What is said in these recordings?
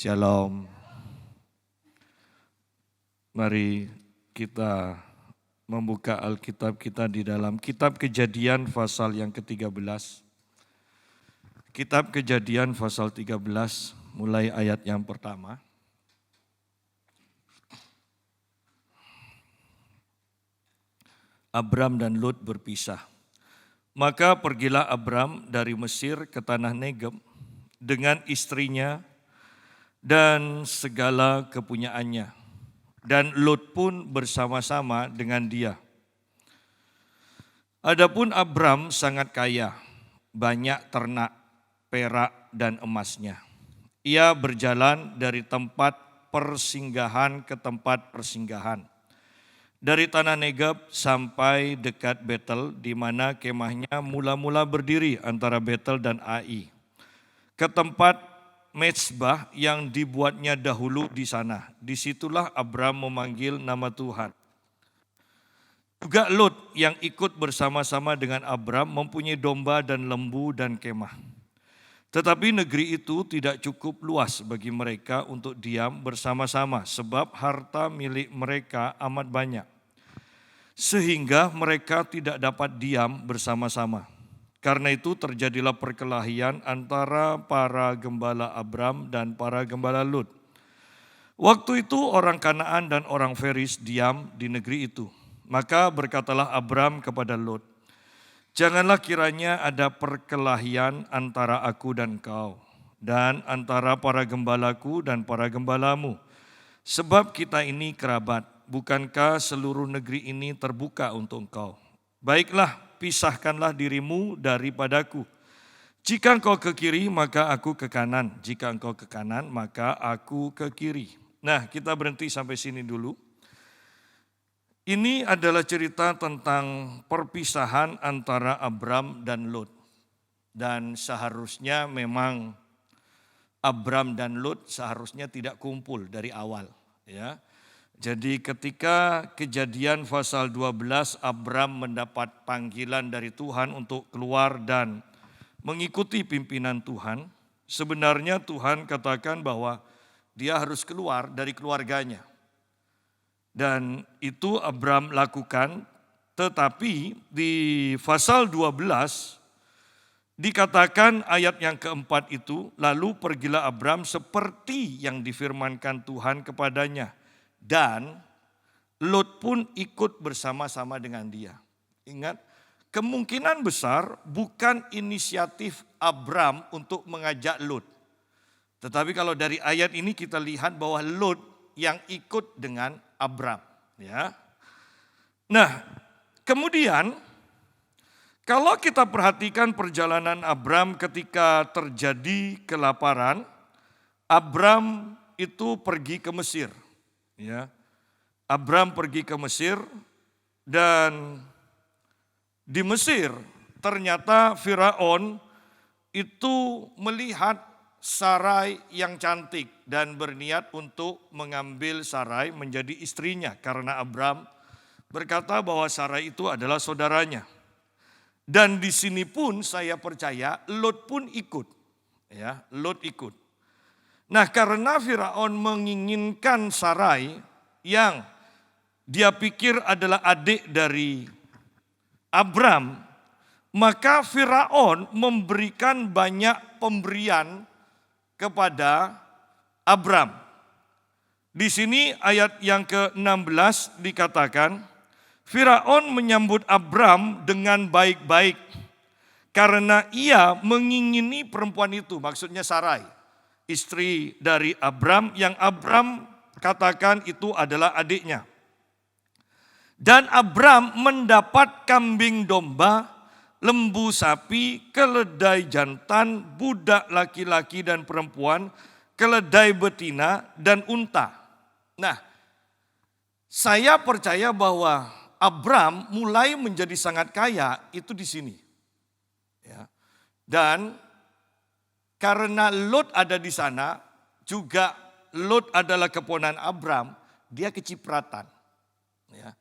Shalom. Mari kita membuka Alkitab kita di dalam Kitab Kejadian pasal yang ke-13. Kitab Kejadian pasal 13 mulai ayat yang pertama. Abram dan Lut berpisah. Maka pergilah Abram dari Mesir ke tanah Negeb dengan istrinya dan segala kepunyaannya. Dan Lut pun bersama-sama dengan dia. Adapun Abram sangat kaya, banyak ternak, perak dan emasnya. Ia berjalan dari tempat persinggahan ke tempat persinggahan. Dari tanah Negeb sampai dekat Betel, di mana kemahnya mula-mula berdiri antara Betel dan Ai. Ke tempat mezbah yang dibuatnya dahulu di sana. Disitulah Abram memanggil nama Tuhan. Juga Lut yang ikut bersama-sama dengan Abram mempunyai domba dan lembu dan kemah. Tetapi negeri itu tidak cukup luas bagi mereka untuk diam bersama-sama, sebab harta milik mereka amat banyak. Sehingga mereka tidak dapat diam bersama-sama. Karena itu terjadilah perkelahian antara para gembala Abram dan para gembala Lut. Waktu itu orang Kanaan dan orang Feris diam di negeri itu. Maka berkatalah Abram kepada Lut, "Janganlah kiranya ada perkelahian antara aku dan kau, dan antara para gembalaku dan para gembalamu. Sebab kita ini kerabat, bukankah seluruh negeri ini terbuka untuk engkau? Baiklah, pisahkanlah dirimu daripadaku. Jika engkau ke kiri, maka aku ke kanan. Jika engkau ke kanan, maka aku ke kiri." Nah, kita berhenti sampai sini dulu. Ini adalah cerita tentang perpisahan antara Abram dan Lut. Dan seharusnya memang Abram dan Lut seharusnya tidak kumpul dari awal, ya. Jadi ketika Kejadian pasal 12 Abram mendapat panggilan dari Tuhan untuk keluar dan mengikuti pimpinan Tuhan, sebenarnya Tuhan katakan bahwa dia harus keluar dari keluarganya. Dan itu Abram lakukan, tetapi di pasal 12 dikatakan ayat yang keempat itu, lalu pergilah Abram seperti yang difirmankan Tuhan kepadanya. Dan Lut pun ikut bersama-sama dengan dia. Ingat, kemungkinan besar bukan inisiatif Abram untuk mengajak Lut. Tetapi kalau dari ayat ini kita lihat bahwa Lut yang ikut dengan Abram. Ya. Nah, kemudian kalau kita perhatikan perjalanan Abram ketika terjadi kelaparan, Abram itu pergi ke Mesir. Ya, Abram pergi ke Mesir dan di Mesir ternyata Firaun itu melihat Sarai yang cantik dan berniat untuk mengambil Sarai menjadi istrinya karena Abram berkata bahwa Sarai itu adalah saudaranya. Dan di sini pun saya percaya Lut pun ikut. Ya, Lut ikut. Nah, karena Firaun menginginkan Sarai yang dia pikir adalah adik dari Abram, maka Firaun memberikan banyak pemberian kepada Abram. Di sini ayat yang ke-16 dikatakan, Firaun menyambut Abram dengan baik-baik karena ia mengingini perempuan itu, maksudnya Sarai, istri dari Abram yang Abram katakan itu adalah adiknya. Dan Abram mendapat kambing domba, lembu sapi, keledai jantan, budak laki-laki dan perempuan, keledai betina dan unta. Nah, saya percaya bahwa Abram mulai menjadi sangat kaya itu di sini. Ya. Dan karena Lut ada di sana, juga Lut adalah keponakan Abram, dia kecipratan. Ya,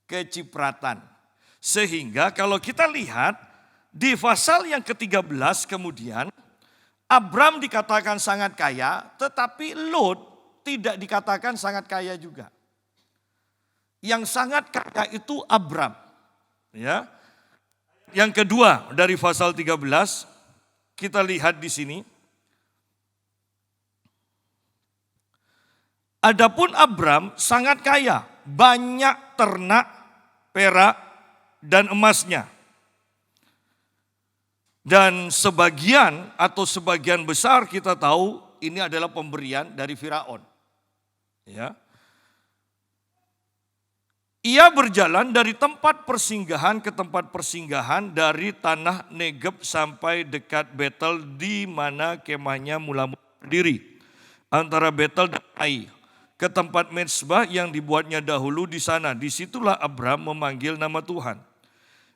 kecipratan. Sehingga kalau kita lihat di pasal yang ke-13 kemudian, Abram dikatakan sangat kaya, tetapi Lot tidak dikatakan sangat kaya juga. Yang sangat kaya itu Abram. Ya. Yang kedua dari pasal 13, kita lihat di sini. Adapun Abram sangat kaya, banyak ternak, perak, dan emasnya. Dan sebagian atau sebagian besar kita tahu ini adalah pemberian dari Firaun. Ya. Ia berjalan dari tempat persinggahan ke tempat persinggahan dari tanah Negeb sampai dekat Betel di mana kemahnya mula-mula berdiri. Antara Betel dan Ai, ke tempat mezbah yang dibuatnya dahulu di sana. Disitulah Abram memanggil nama Tuhan.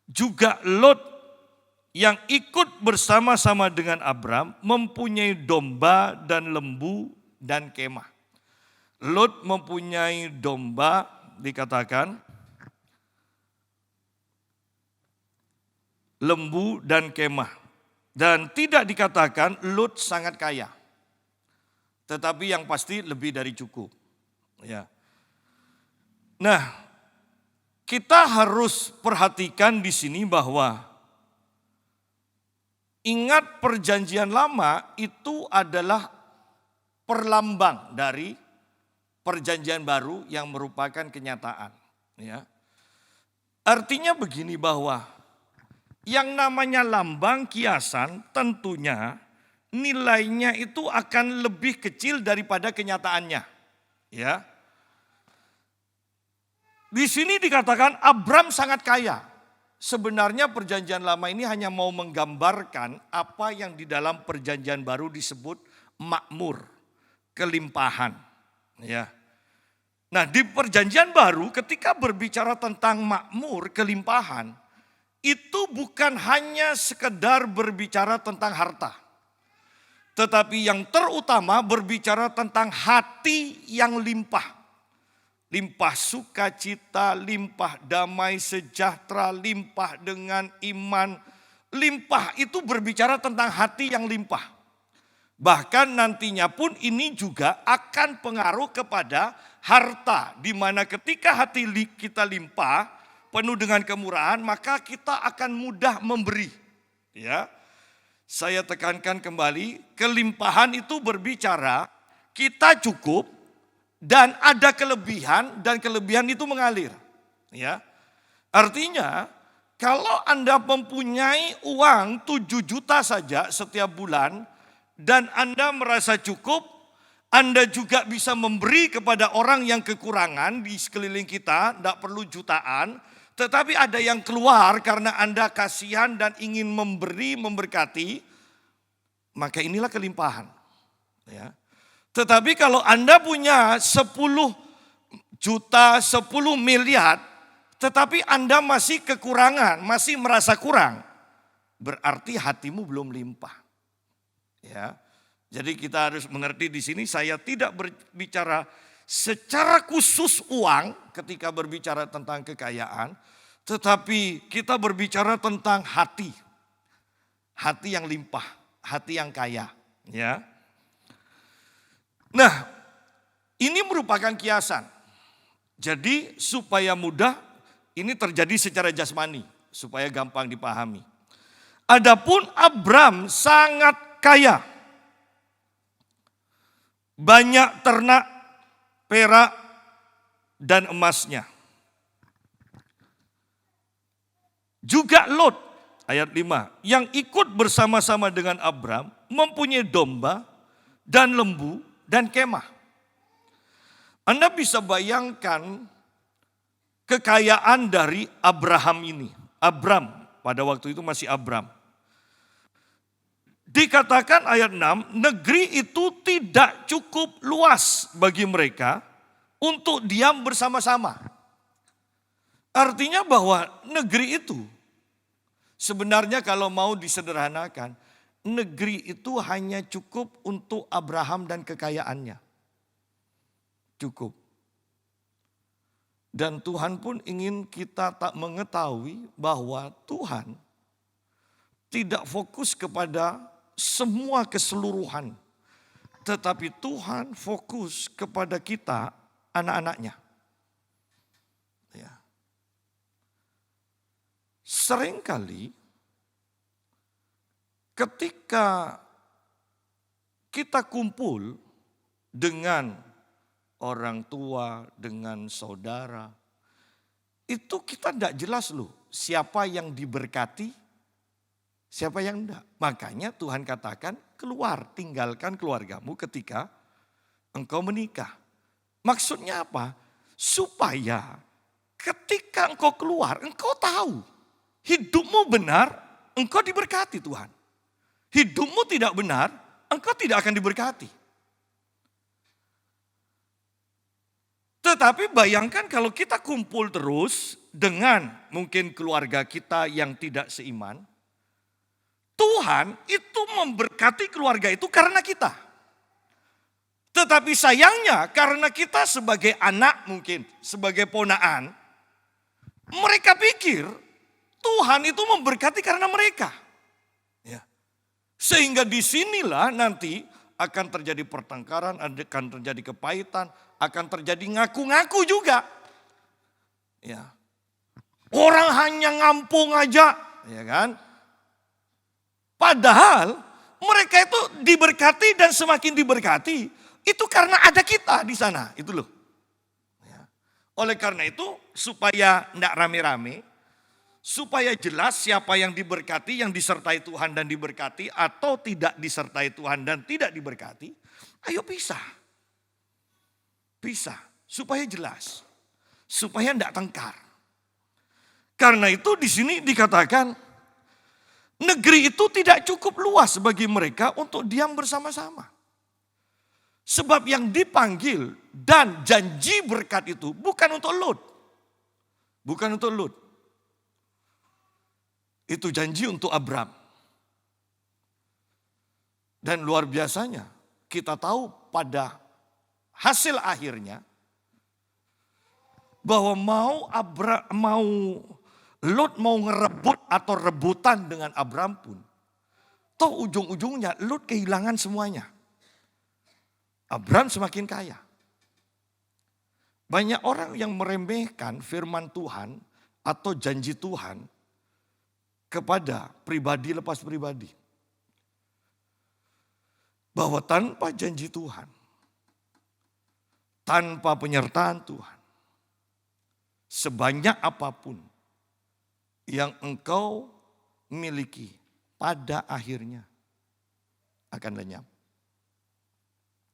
Juga Lot yang ikut bersama-sama dengan Abram mempunyai domba dan lembu dan kemah. Lot mempunyai domba, dikatakan lembu dan kemah. Dan tidak dikatakan Lot sangat kaya. Tetapi yang pasti lebih dari cukup. Ya. Nah, kita harus perhatikan di sini bahwa ingat perjanjian lama itu adalah perlambang dari perjanjian baru yang merupakan kenyataan. Ya. Artinya begini bahwa yang namanya lambang kiasan tentunya nilainya itu akan lebih kecil daripada kenyataannya. Ya. Di sini dikatakan Abram sangat kaya. Sebenarnya perjanjian lama ini hanya mau menggambarkan apa yang di dalam perjanjian baru disebut makmur, kelimpahan. Ya. Nah, di perjanjian baru ketika berbicara tentang makmur, kelimpahan, itu bukan hanya sekedar berbicara tentang harta. Tetapi yang terutama berbicara tentang hati yang limpah. Limpah sukacita, limpah damai sejahtera, limpah dengan iman. Limpah itu berbicara tentang hati yang limpah. Bahkan nantinya pun ini juga akan pengaruh kepada harta. Di mana ketika hati kita limpah, penuh dengan kemurahan, maka kita akan mudah memberi. Ya, saya tekankan kembali, kelimpahan itu berbicara kita cukup dan ada kelebihan dan kelebihan itu mengalir. Ya, artinya kalau Anda mempunyai uang 7 juta saja setiap bulan dan Anda merasa cukup, Anda juga bisa memberi kepada orang yang kekurangan di sekeliling kita, tidak perlu jutaan. Tetapi ada yang keluar karena Anda kasihan dan ingin memberi, memberkati, maka inilah kelimpahan. Ya. Tetapi kalau Anda punya 10 juta, 10 miliar, tetapi Anda masih kekurangan, masih merasa kurang, berarti hatimu belum limpah. Ya. Jadi kita harus mengerti di sini, saya tidak berbicara secara khusus uang ketika berbicara tentang kekayaan, tetapi kita berbicara tentang hati. Hati yang limpah, hati yang kaya, ya. Nah, ini merupakan kiasan. Jadi supaya mudah ini terjadi secara jasmani, supaya gampang dipahami. Adapun Abram sangat kaya. Banyak ternak, perak, dan emasnya. Juga Lot, ayat 5, yang ikut bersama-sama dengan Abram mempunyai domba dan lembu dan kemah. Anda bisa bayangkan kekayaan dari Abraham ini. Abram, pada waktu itu masih Abram. Dikatakan ayat 6, negeri itu tidak cukup luas bagi mereka untuk diam bersama-sama. Artinya bahwa negeri itu sebenarnya kalau mau disederhanakan, negeri itu hanya cukup untuk Abraham dan kekayaannya. Cukup. Dan Tuhan pun ingin kita tak mengetahui bahwa Tuhan tidak fokus kepada semua keseluruhan. Tetapi Tuhan fokus kepada kita, anak-anaknya. Ya. Seringkali ketika kita kumpul dengan orang tua, dengan saudara, itu kita tidak jelas loh siapa yang diberkati, siapa yang enggak. Makanya Tuhan katakan keluar, tinggalkan keluargamu ketika engkau menikah. Maksudnya apa? Supaya ketika engkau keluar, engkau tahu hidupmu benar, engkau diberkati Tuhan. Hidupmu tidak benar, engkau tidak akan diberkati. Tetapi bayangkan kalau kita kumpul terus dengan mungkin keluarga kita yang tidak seiman, Tuhan itu memberkati keluarga itu karena kita. Tetapi sayangnya karena kita sebagai anak mungkin, sebagai ponaan, mereka pikir Tuhan itu memberkati karena mereka. Ya. Sehingga disinilah nanti akan terjadi pertengkaran, akan terjadi kepahitan, akan terjadi ngaku-ngaku juga. Ya. Orang hanya ngampung aja, ya kan? Padahal mereka itu diberkati dan semakin diberkati itu karena ada kita di sana, itu loh. Ya. Oleh karena itu supaya tidak rame-rame, supaya jelas siapa yang diberkati, yang disertai Tuhan dan diberkati atau tidak disertai Tuhan dan tidak diberkati, ayo pisah. Pisah, supaya jelas. Supaya tidak tengkar. Karena itu di sini dikatakan, negeri itu tidak cukup luas bagi mereka untuk diam bersama-sama. Sebab yang dipanggil dan janji berkat itu bukan untuk Lut. Bukan untuk Lut. Itu janji untuk Abram. Dan luar biasanya kita tahu pada hasil akhirnya bahwa mau Lut mau ngerebut atau rebutan dengan Abram pun, toh ujung-ujungnya Lut kehilangan semuanya. Abram semakin kaya. Banyak orang yang meremehkan firman Tuhan atau janji Tuhan kepada pribadi lepas pribadi. Bahwa tanpa janji Tuhan, tanpa penyertaan Tuhan, sebanyak apapun yang engkau miliki pada akhirnya akan lenyap.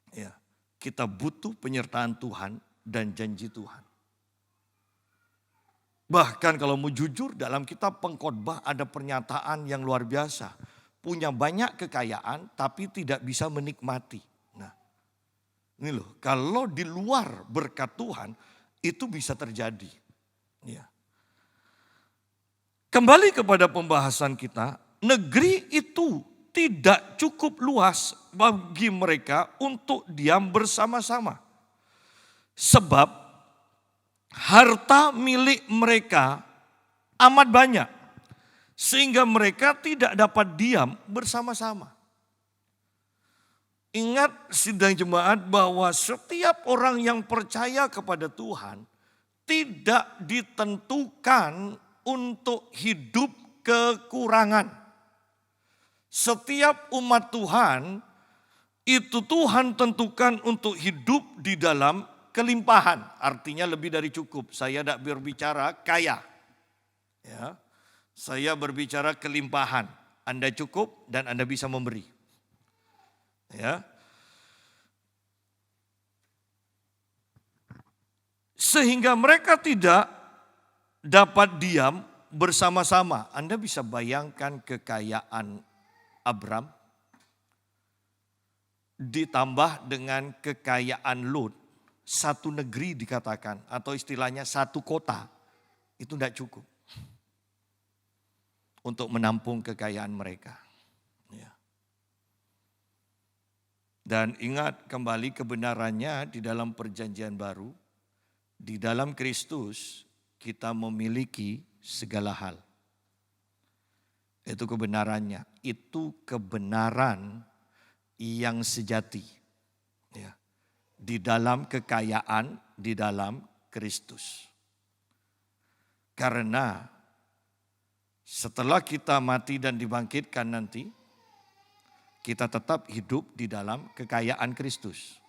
Ya, kita butuh penyertaan Tuhan dan janji Tuhan. Bahkan kalau mau jujur dalam kitab Pengkhotbah ada pernyataan yang luar biasa. Punya banyak kekayaan tapi tidak bisa menikmati. Nah, ini loh, kalau di luar berkat Tuhan itu bisa terjadi. Ya. Kembali kepada pembahasan kita, negeri itu tidak cukup luas bagi mereka untuk diam bersama-sama. Sebab harta milik mereka amat banyak. Sehingga mereka tidak dapat diam bersama-sama. Ingat sidang jemaat bahwa setiap orang yang percaya kepada Tuhan tidak ditentukan untuk hidup kekurangan. Setiap umat Tuhan itu Tuhan tentukan untuk hidup di dalam kelimpahan. Artinya lebih dari cukup. Saya tidak berbicara kaya. Ya. Saya berbicara kelimpahan. Anda cukup dan Anda bisa memberi. Ya. Sehingga mereka tidak dapat diam bersama-sama. Anda bisa bayangkan kekayaan Abram ditambah dengan kekayaan Lut. Satu negeri dikatakan atau istilahnya satu kota. Itu tidak cukup untuk menampung kekayaan mereka. Ya. Dan ingat kembali kebenarannya di dalam perjanjian baru, di dalam Kristus kita memiliki segala hal. Itu kebenarannya. Itu kebenaran yang sejati. Ya. Di dalam kekayaan, di dalam Kristus. Karena setelah kita mati dan dibangkitkan nanti, kita tetap hidup di dalam kekayaan Kristus.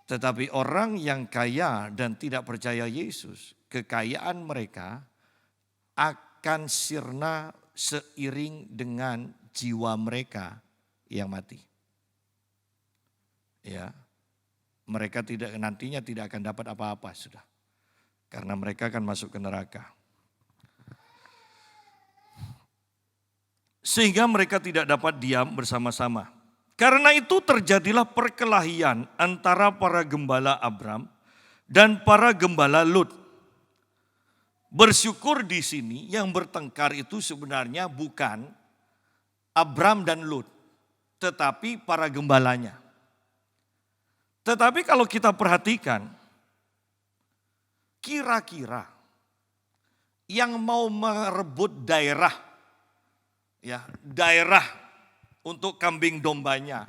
Tetapi orang yang kaya dan tidak percaya Yesus, kekayaan mereka akan sirna seiring dengan jiwa mereka yang mati. Ya, mereka nantinya tidak akan dapat apa-apa sudah, karena mereka akan masuk ke neraka. Sehingga mereka tidak dapat diam bersama-sama. Karena itu terjadilah perkelahian antara para gembala Abram dan para gembala Lut. Bersyukur di sini yang bertengkar itu sebenarnya bukan Abram dan Lut, tetapi para gembalanya. Tetapi kalau kita perhatikan, kira-kira yang mau merebut daerah untuk kambing dombanya,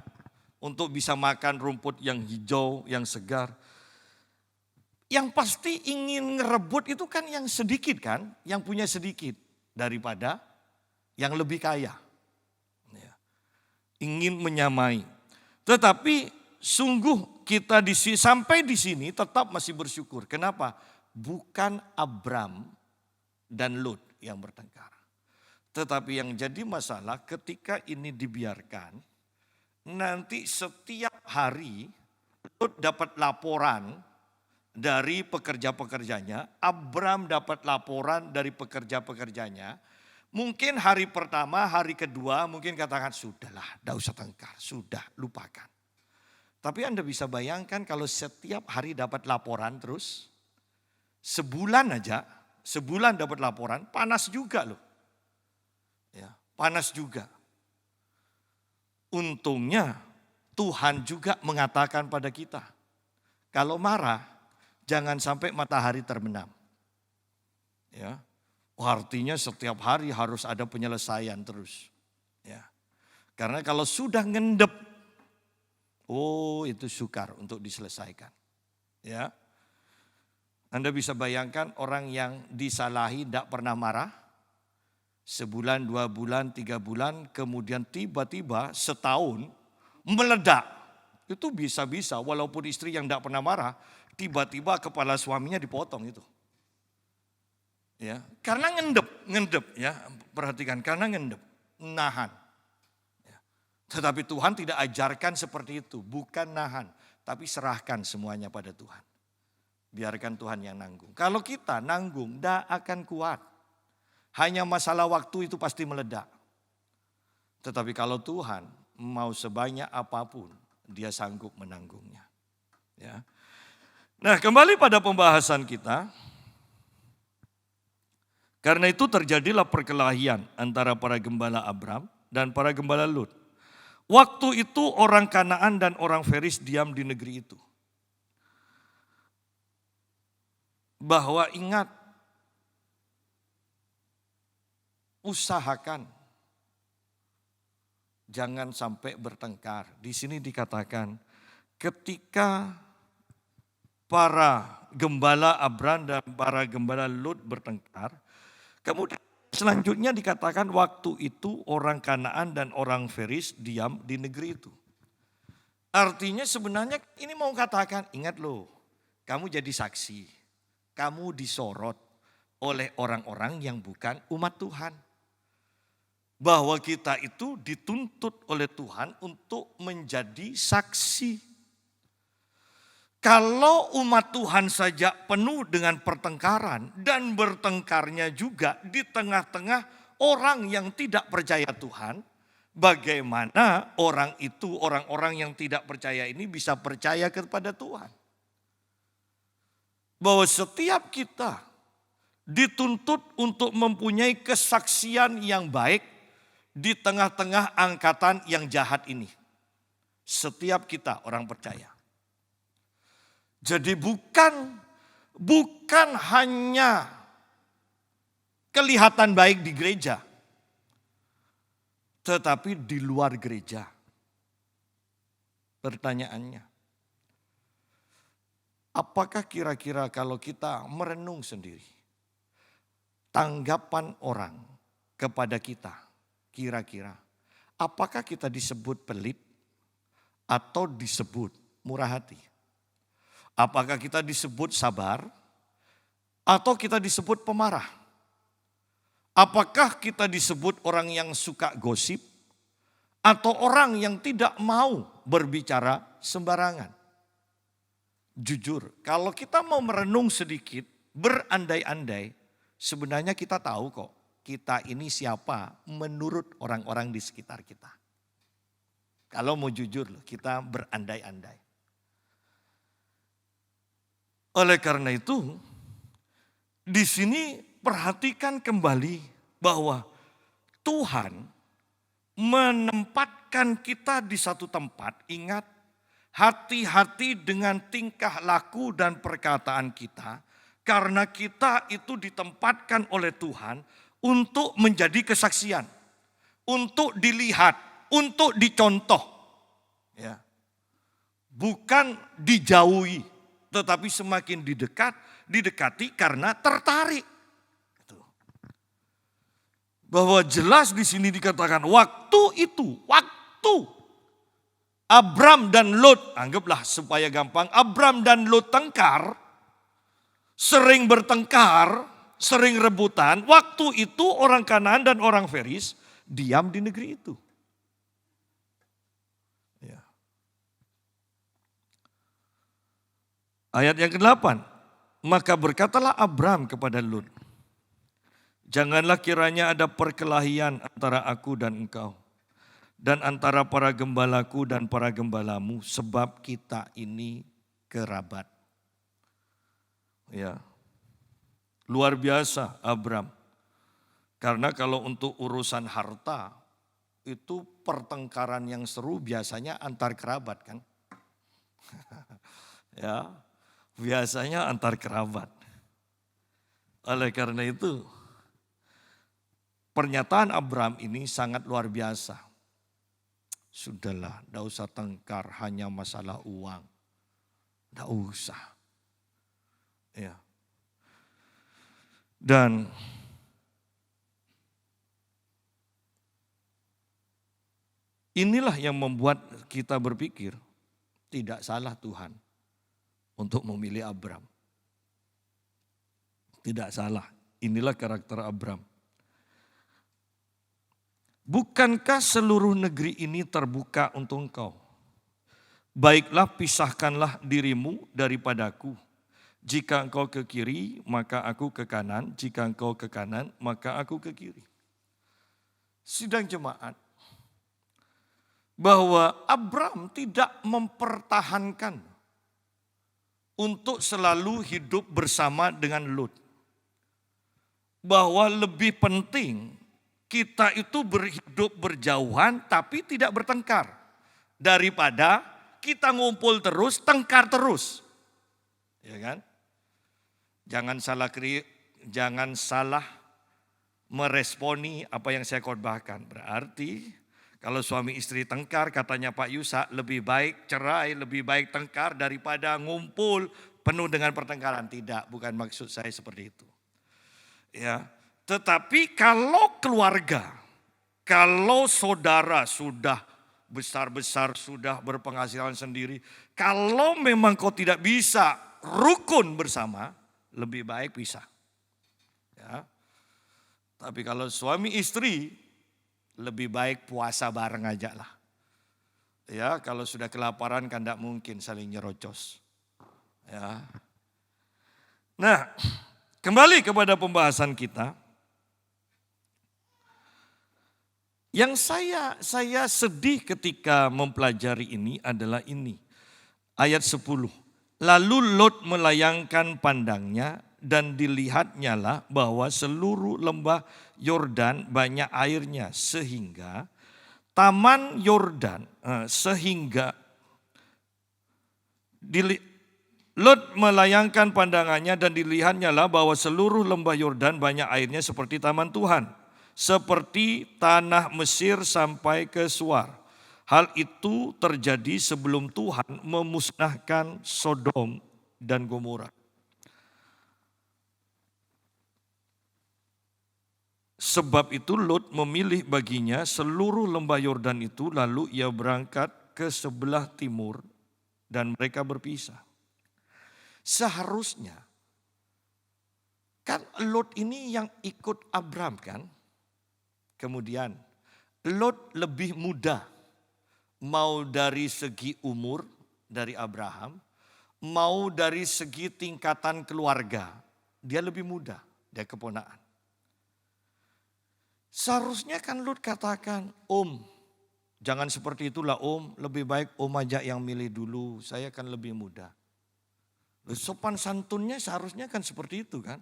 untuk bisa makan rumput yang hijau, yang segar. Yang pasti ingin ngerebut itu kan yang sedikit kan, yang punya sedikit daripada yang lebih kaya. Ya. Ingin menyamai. Tetapi sungguh kita sampai di sini tetap masih bersyukur. Kenapa? Bukan Abram dan Lut yang bertengkar. Tetapi yang jadi masalah ketika ini dibiarkan, nanti setiap hari Lut dapat laporan dari pekerja-pekerjanya, Abram dapat laporan dari pekerja-pekerjanya. Mungkin hari pertama, hari kedua mungkin katakan sudahlah, tidak usah tengkar, sudah lupakan. Tapi Anda bisa bayangkan kalau setiap hari dapat laporan terus, sebulan dapat laporan, panas juga loh. Ya, panas juga. Untungnya Tuhan juga mengatakan pada kita, kalau marah jangan sampai matahari terbenam. Ya, artinya setiap hari harus ada penyelesaian terus. Ya, karena kalau sudah ngendep, itu sukar untuk diselesaikan. Ya, Anda bisa bayangkan orang yang disalahi tidak pernah marah. Sebulan, 2 bulan, 3 bulan, kemudian tiba-tiba setahun meledak. Itu bisa-bisa walaupun istri yang tidak pernah marah, tiba-tiba kepala suaminya dipotong itu. Ya, karena ngendep ya, perhatikan, karena ngendep, nahan. Ya. Tetapi Tuhan tidak ajarkan seperti itu, bukan nahan, tapi serahkan semuanya pada Tuhan. Biarkan Tuhan yang nanggung. Kalau kita nanggung, tidak akan kuat. Hanya masalah waktu itu pasti meledak. Tetapi kalau Tuhan mau sebanyak apapun, Dia sanggup menanggungnya. Ya. Nah, kembali pada pembahasan kita. Karena itu terjadilah perkelahian antara para gembala Abram dan para gembala Lut. Waktu itu orang Kanaan dan orang Feris diam di negeri itu. Bahwa ingat, usahakan jangan sampai bertengkar. Di sini dikatakan ketika para gembala Abram dan para gembala Lut bertengkar, kemudian selanjutnya dikatakan waktu itu orang Kanaan dan orang Feris diam di negeri itu. Artinya sebenarnya ini mau katakan, ingat loh, kamu jadi saksi, kamu disorot oleh orang-orang yang bukan umat Tuhan. Bahwa kita itu dituntut oleh Tuhan untuk menjadi saksi. Kalau umat Tuhan saja penuh dengan pertengkaran dan bertengkarnya juga di tengah-tengah orang yang tidak percaya Tuhan, bagaimana orang-orang yang tidak percaya ini bisa percaya kepada Tuhan? Bahwa setiap kita dituntut untuk mempunyai kesaksian yang baik di tengah-tengah angkatan yang jahat ini. Setiap kita orang percaya. Jadi bukan hanya kelihatan baik di gereja, tetapi di luar gereja. Pertanyaannya, apakah kira-kira kalau kita merenung sendiri, tanggapan orang kepada kita, kira-kira apakah kita disebut pelit atau disebut murah hati? Apakah kita disebut sabar atau kita disebut pemarah? Apakah kita disebut orang yang suka gosip atau orang yang tidak mau berbicara sembarangan? Jujur, kalau kita mau merenung sedikit, berandai-andai, sebenarnya kita tahu kok kita ini siapa menurut orang-orang di sekitar kita. Kalau mau jujur, kita berandai-andai. Oleh karena itu, di sini perhatikan kembali bahwa Tuhan menempatkan kita di satu tempat. Ingat, hati-hati dengan tingkah laku dan perkataan kita. Karena kita itu ditempatkan oleh Tuhan untuk menjadi kesaksian. Untuk dilihat, untuk dicontoh. Ya. Bukan dijauhi. Tetapi semakin didekati karena tertarik. Bahwa jelas di sini dikatakan waktu Abram dan Lot, anggaplah supaya gampang, Abram dan Lot tengkar, sering bertengkar, sering rebutan. Waktu itu orang Kanaan dan orang Feris diam di negeri itu. Ya. Ayat yang ke-8, maka berkatalah Abram kepada Lot, janganlah kiranya ada perkelahian antara aku dan engkau, dan antara para gembalaku dan para gembalamu, sebab kita ini kerabat. Ya, luar biasa Abram. Karena kalau untuk urusan harta, itu pertengkaran yang seru biasanya antar kerabat kan. Ya, biasanya antar kerabat. Oleh karena itu, pernyataan Abram ini sangat luar biasa. Sudahlah, tidak usah tengkar, hanya masalah uang. Tidak usah. Ya. Dan inilah yang membuat kita berpikir, tidak salah Tuhan untuk memilih Abram. Tidak salah, inilah karakter Abram. Bukankah seluruh negeri ini terbuka untuk engkau? Baiklah, pisahkanlah dirimu daripadaku. Jika engkau ke kiri, maka aku ke kanan. Jika engkau ke kanan, maka aku ke kiri. Sidang jemaat, bahwa Abram tidak mempertahankan untuk selalu hidup bersama dengan Lot. Bahwa lebih penting kita itu berhidup berjauhan tapi tidak bertengkar. Daripada kita ngumpul terus, tengkar terus. Ya kan? Jangan salah meresponi apa yang saya khotbahkan. Berarti kalau suami istri tengkar, katanya Pak Yusa, lebih baik cerai, lebih baik tengkar daripada ngumpul penuh dengan pertengkaran. Tidak, bukan maksud saya seperti itu. Ya, tetapi kalau keluarga, kalau saudara sudah besar-besar, sudah berpenghasilan sendiri, kalau memang kau tidak bisa rukun bersama, lebih baik pisah. Ya. Tapi kalau suami istri, lebih baik puasa bareng aja lah. Ya, kalau sudah kelaparan kan tidak mungkin saling nyerocos. Ya. Nah, kembali kepada pembahasan kita. Yang saya sedih ketika mempelajari ini adalah ini. Ayat 10. Lalu Lot melayangkan pandangnya dan dilihatnya lah bahwa seluruh lembah Yordan banyak airnya sehingga taman Yordan Lot melayangkan pandangannya dan dilihatnya lah bahwa seluruh lembah Yordan banyak airnya seperti taman Tuhan. Seperti tanah Mesir sampai ke Suar. Hal itu terjadi sebelum Tuhan memusnahkan Sodom dan Gomora. Sebab itu Lot memilih baginya seluruh lembah Yordan itu, lalu ia berangkat ke sebelah timur dan mereka berpisah. Seharusnya kan Lot ini yang ikut Abram kan. Kemudian Lot lebih muda. Mau dari segi umur dari Abraham, mau dari segi tingkatan keluarga. Dia lebih muda, dia keponakan. Seharusnya kan Lot katakan, Om, jangan seperti itulah Om, lebih baik Om aja yang milih dulu, saya kan lebih muda. Sopan santunnya seharusnya kan seperti itu kan.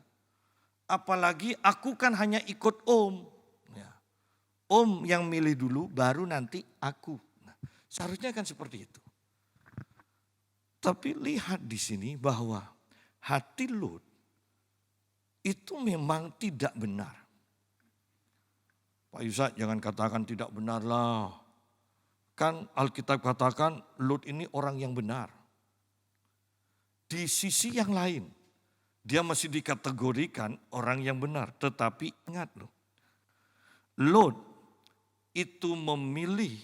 Apalagi aku kan hanya ikut Om. Ya. Om yang milih dulu baru nanti aku. Nah, seharusnya kan seperti itu. Tapi lihat di sini bahwa hati Lot itu memang tidak benar. Pak Yusak jangan katakan tidak benar lah. Kan Alkitab katakan Lot ini orang yang benar. Di sisi yang lain, dia masih dikategorikan orang yang benar. Tetapi ingat loh, Lot itu memilih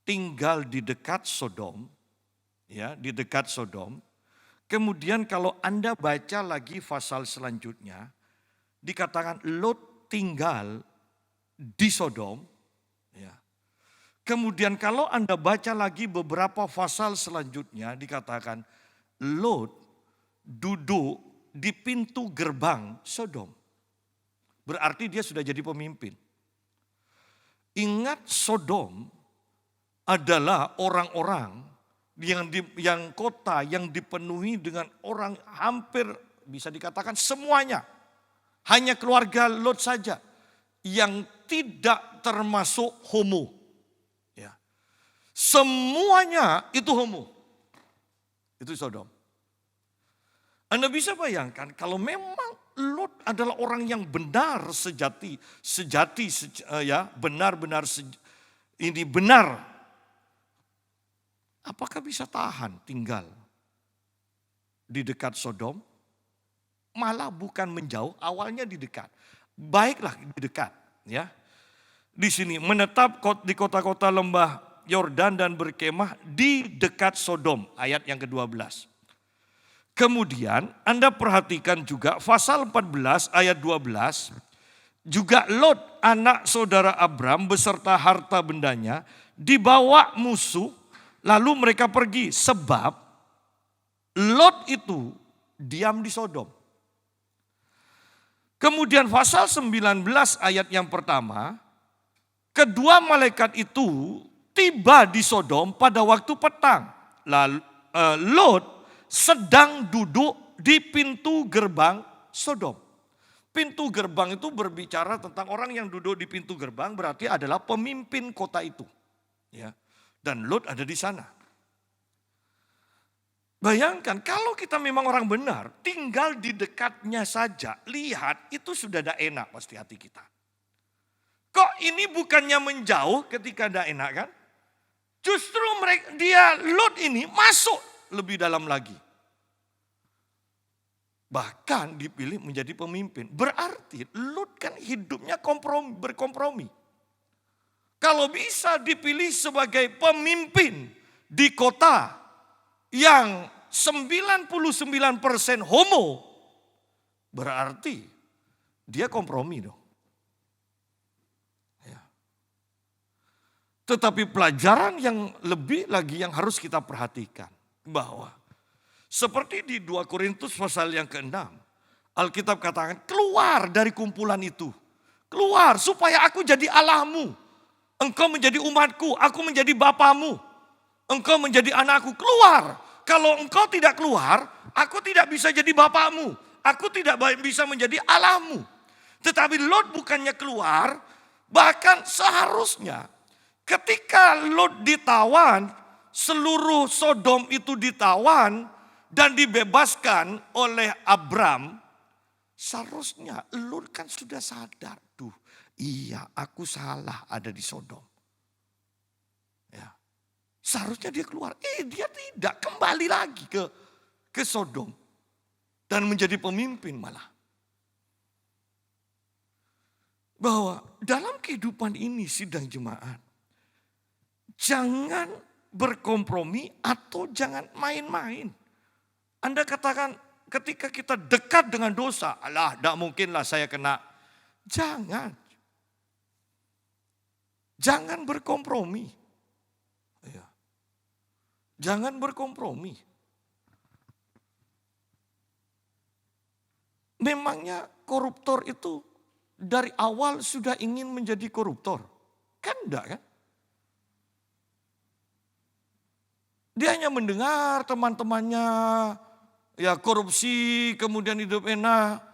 tinggal di dekat Sodom, ya, di dekat Sodom. Kemudian kalau Anda baca lagi pasal selanjutnya, dikatakan Lot tinggal di Sodom. Ya. Kemudian kalau Anda baca lagi beberapa pasal selanjutnya, dikatakan Lot duduk di pintu gerbang Sodom. Berarti dia sudah jadi pemimpin. Ingat Sodom adalah orang-orang yang kota yang dipenuhi dengan orang hampir bisa dikatakan semuanya. Hanya keluarga Lot saja yang tidak termasuk homo. Ya. Semuanya itu homo. Itu Sodom. Anda bisa bayangkan kalau memang Lot adalah orang yang benar benar-benar ini benar. Apakah bisa tahan tinggal di dekat Sodom? Malah bukan menjauh, awalnya di dekat. Baiklah di dekat, ya. Di sini menetap di kota-kota lembah Yordan dan berkemah di dekat Sodom, ayat yang ke-12. Kemudian Anda perhatikan juga pasal 14 ayat 12, juga Lot anak saudara Abram beserta harta bendanya dibawa musuh, lalu mereka pergi sebab Lot itu diam di Sodom. Kemudian pasal 19 ayat yang pertama, kedua malaikat itu tiba di Sodom pada waktu petang. Lalu Lot sedang duduk di pintu gerbang Sodom. Pintu gerbang itu berbicara tentang orang yang duduk di pintu gerbang, berarti adalah pemimpin kota itu. Ya. Dan Lot ada di sana. Bayangkan kalau kita memang orang benar, tinggal di dekatnya saja, lihat itu sudah tidak enak pasti hati kita. Kok ini bukannya menjauh ketika tidak enak kan? Justru Lot ini masuk lebih dalam lagi. Bahkan dipilih menjadi pemimpin. Berarti Lot kan hidupnya berkompromi. Kalau bisa dipilih sebagai pemimpin di kota yang 99% homo, berarti dia kompromi dong. Tetapi pelajaran yang lebih lagi yang harus kita perhatikan. Bahwa seperti di 2 Korintus pasal yang ke-6. Alkitab katakan keluar dari kumpulan itu. Keluar supaya aku jadi Allahmu. Engkau menjadi umatku, aku menjadi bapamu. Engkau menjadi anakku, keluar. Kalau engkau tidak keluar, aku tidak bisa jadi bapakmu. Aku tidak bisa menjadi Allahmu. Tetapi Lot bukannya keluar, bahkan seharusnya ketika Lot ditawan, seluruh Sodom itu ditawan, dan dibebaskan oleh Abram, seharusnya Lot kan sudah sadar. Duh, iya aku salah ada di Sodom. Ya. Seharusnya dia keluar. Dia tidak, kembali lagi ke Sodom. Dan menjadi pemimpin malah. Bahwa dalam kehidupan ini sidang jemaat, jangan berkompromi atau jangan main-main. Anda katakan ketika kita dekat dengan dosa, alah tidak mungkinlah saya kena. Jangan. Jangan berkompromi. Ya. Jangan berkompromi. Memangnya koruptor itu dari awal sudah ingin menjadi koruptor? Kan enggak kan? Dia hanya mendengar teman-temannya ya korupsi, kemudian hidup enak.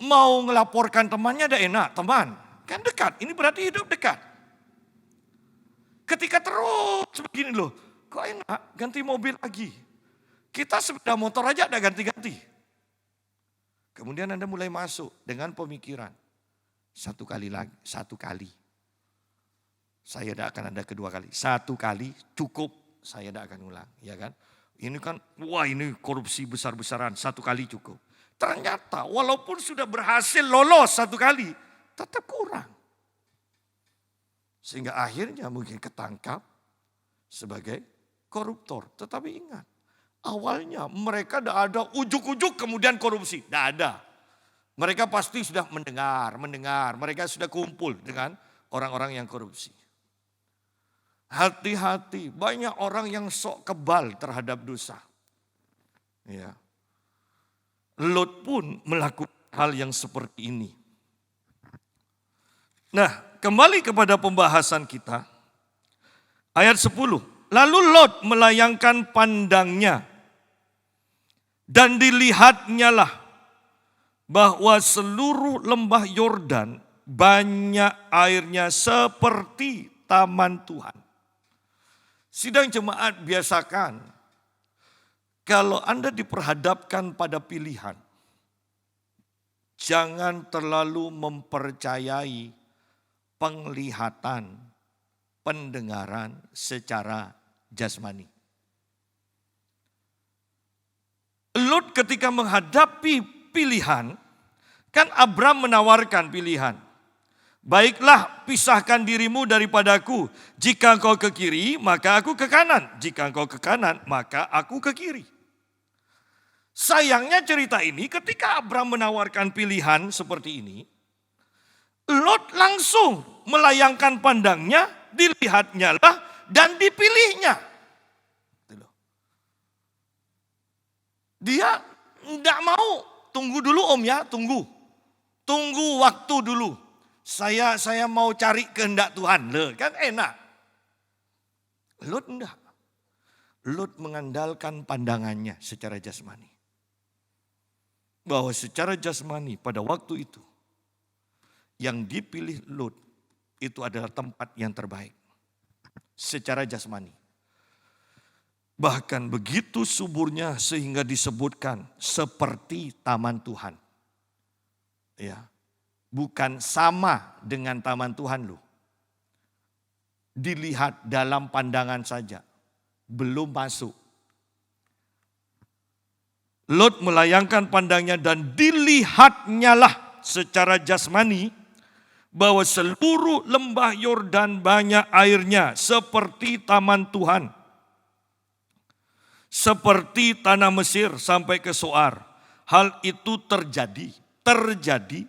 Mau ngelaporkan temannya ada enak, teman. Kan dekat, ini berarti hidup dekat. Ketika terus begini loh, kok enak ganti mobil lagi. Kita sepeda motor aja ada ganti-ganti. Kemudian Anda mulai masuk dengan pemikiran. Satu kali lagi, satu kali. Saya tidak akan ada kedua kali. Satu kali cukup, saya tidak akan ulang. Ya kan? Ini kan, wah ini korupsi besar-besaran, satu kali cukup. Ternyata walaupun sudah berhasil lolos satu kali, tetap kurang. Sehingga akhirnya mungkin ketangkap sebagai koruptor. Tetapi ingat, awalnya mereka tidak ada ujuk-ujuk kemudian korupsi. Tidak ada. Mereka pasti sudah mendengar. Mereka sudah kumpul dengan orang-orang yang korupsi. Hati-hati, banyak orang yang sok kebal terhadap dosa. Ya. Lot pun melakukan hal yang seperti ini. Nah, kembali kepada pembahasan kita. Ayat 10. Lalu Lot melayangkan pandangnya. Dan dilihatnya lah bahwa seluruh lembah Yordan banyak airnya seperti taman Tuhan. Sidang jemaat, biasakan kalau Anda diperhadapkan pada pilihan, jangan terlalu mempercayai penglihatan, pendengaran secara jasmani. Lot ketika menghadapi pilihan, kan Abram menawarkan pilihan. Baiklah, pisahkan dirimu daripadaku. Jika engkau ke kiri, maka aku ke kanan. Jika engkau ke kanan, maka aku ke kiri. Sayangnya cerita ini ketika Abram menawarkan pilihan seperti ini, Lot langsung melayangkan pandangnya, dilihatnya lah dan dipilihnya. Dia tidak mau, tunggu dulu om ya, tunggu waktu dulu. Saya mau cari kehendak Tuhan, loh, kan enak. Lot enggak. Lot mengandalkan pandangannya secara jasmani. Bahwa secara jasmani pada waktu itu, yang dipilih Lot itu adalah tempat yang terbaik. Secara jasmani. Bahkan begitu suburnya sehingga disebutkan seperti taman Tuhan. Ya. Bukan sama dengan taman Tuhan loh. Dilihat dalam pandangan saja. Belum masuk. Lot melayangkan pandangnya dan dilihatnya lah secara jasmani bahwa seluruh lembah Yordan banyak airnya seperti taman Tuhan. Seperti tanah Mesir sampai ke Soar. Hal itu terjadi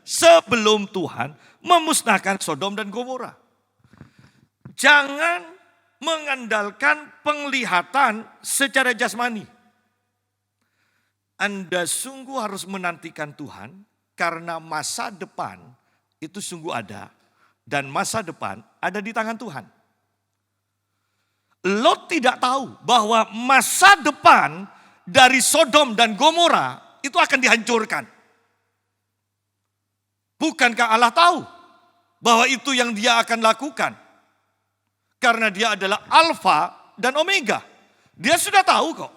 sebelum Tuhan memusnahkan Sodom dan Gomora. Jangan mengandalkan penglihatan secara jasmani. Anda sungguh harus menantikan Tuhan karena masa depan itu sungguh ada dan masa depan ada di tangan Tuhan. Lot tidak tahu bahwa masa depan dari Sodom dan Gomora itu akan dihancurkan. Bukankah Allah tahu bahwa itu yang dia akan lakukan? Karena dia adalah Alfa dan Omega. Dia sudah tahu kok.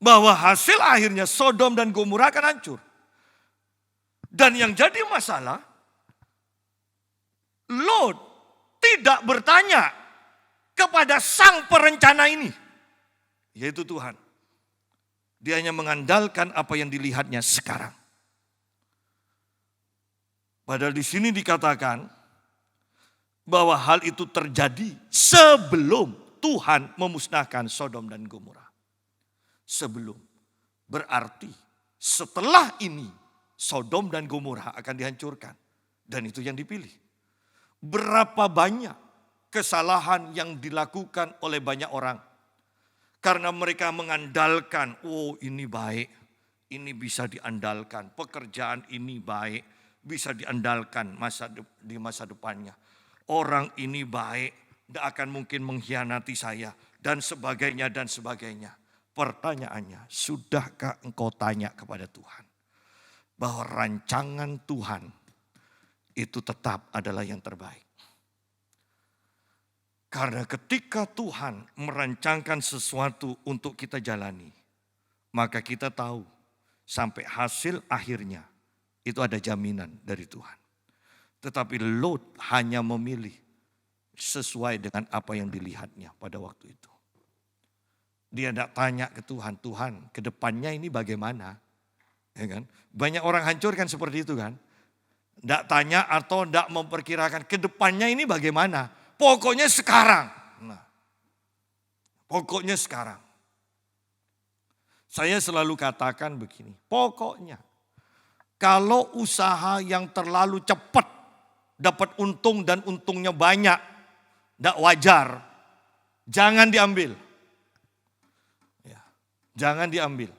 bahwa hasil akhirnya Sodom dan Gomora akan hancur. Dan yang jadi masalah, Lot tidak bertanya kepada sang perencana ini, yaitu Tuhan. Dia hanya mengandalkan apa yang dilihatnya sekarang. Padahal di sini dikatakan bahwa hal itu terjadi sebelum Tuhan memusnahkan Sodom dan Gomora. Sebelum. Berarti setelah ini Sodom dan Gomora akan dihancurkan. Dan itu yang dipilih. Berapa banyak kesalahan yang dilakukan oleh banyak orang. Karena mereka mengandalkan, oh ini baik, ini bisa diandalkan. Pekerjaan ini baik, bisa diandalkan di masa depannya. Orang ini baik, tidak akan mungkin mengkhianati saya. Dan sebagainya, dan sebagainya. Pertanyaannya, sudahkah engkau tanya kepada Tuhan? Bahwa rancangan Tuhan itu tetap adalah yang terbaik. Karena ketika Tuhan merancangkan sesuatu untuk kita jalani, maka kita tahu sampai hasil akhirnya itu ada jaminan dari Tuhan. Tetapi Lot hanya memilih sesuai dengan apa yang dilihatnya pada waktu itu. Dia tidak tanya ke Tuhan, Tuhan ke depannya ini bagaimana? Ya kan? Banyak orang hancur kan seperti itu kan. Tidak tanya atau tidak memperkirakan ke depannya ini bagaimana. Pokoknya sekarang. Nah, pokoknya sekarang. Saya selalu katakan begini, pokoknya kalau usaha yang terlalu cepat dapat untung dan untungnya banyak, tidak wajar, jangan diambil. Ya, jangan diambil.